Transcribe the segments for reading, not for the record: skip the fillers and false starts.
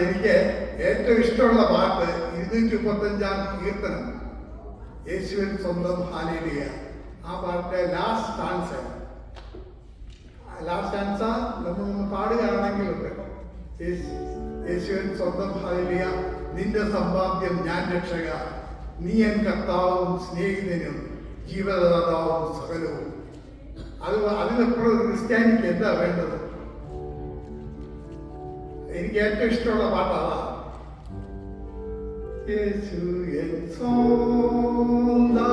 എനിക്ക് ഏറ്റവും ഇഷ്ടമുള്ള പാട്ട് 235 കീർത്തനം, യേശുവിൻ സ്വന്തം ഹല്ലേലൂയ. ആ പാട്ടിന്റെ ലാസ്റ്റ് സ്റ്റാൻസ നമ്മൾ പാടുകയാണെങ്കിലുണ്ട്, യേശുവിൻ സ്വന്തം ഹല്ലേലൂയ, നിന്റെ സമ്പാദ്യം ഞാൻ രക്ഷക, നീ എൻ കർത്താവും സ്നേഹിതനും ജീവദാതാവും സകലവും. അതിനെപ്പോഴും ഒരു ക്രിസ്ത്യാനിക്ക് എന്താ വേണ്ടത്? എനിക്ക് ഏറ്റവും ഇഷ്ടമുള്ള പാട്ട് അതാ. യേശു എൻ സ്വന്തം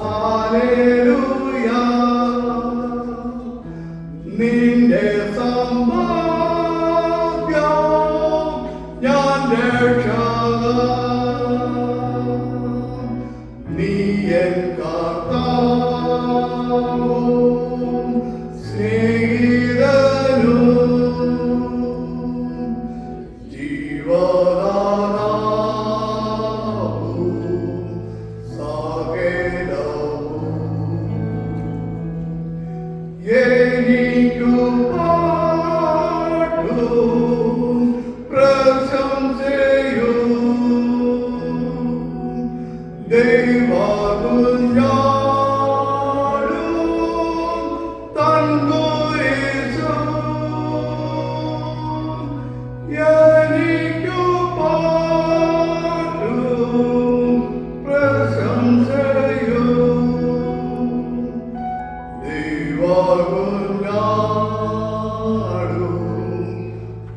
ഹല്ലേലൂയ, നിന്റെ സമ്പാദ്യം ഞാൻ രക്ഷക, നീ എൻ കർത്താവും സ്നേഹിതനും ജീവദാതാവും സകലവും. എനിക്കു പാട്ടും പ്രശംസയും ദൈവകുഞ്ഞാടും തൻ കുരിശും. എനിക്കു പാട്ടും പ്രശംസയും ദൈവകുഞ്ഞാടും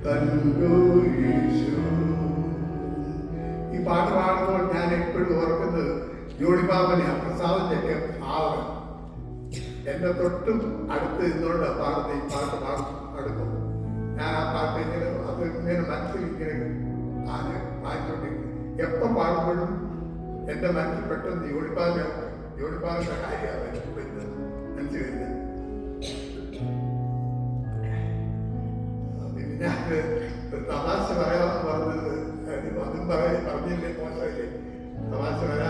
തൻ കുരിശും. ഈ പാട്ട് പാടുമ്പോൾ ഞാൻ എപ്പോഴും ഓർക്കുന്നത് ജോണിപ്പാപ്പനെയാണ്, പ്രസാദിന്റെ ഫാദർ. എന്റെ തൊട്ടും അടുത്ത് നിന്നുകൊണ്ട് ഈ പാട്ട് പാടുമ്പോൾ ഞാൻ ആ പാട്ട് ഇങ്ങനെ മനസ്സിൽ ഇങ്ങനെ വായിച്ചോണ്ടിരിക്കും. എപ്പോ പാടുമ്പോഴും എന്റെ മനസ്സിൽ പെട്ടെന്ന് ജോണിപ്പാപ്പന്റെ കാര്യമാണ് മനസ്സിൽ വരുന്നത്. ഞാൻ തമാശ പറയാമെന്ന് പറഞ്ഞത് അതും പറഞ്ഞില്ലേ, മോശമില്ലേ തമാശ പറയാം.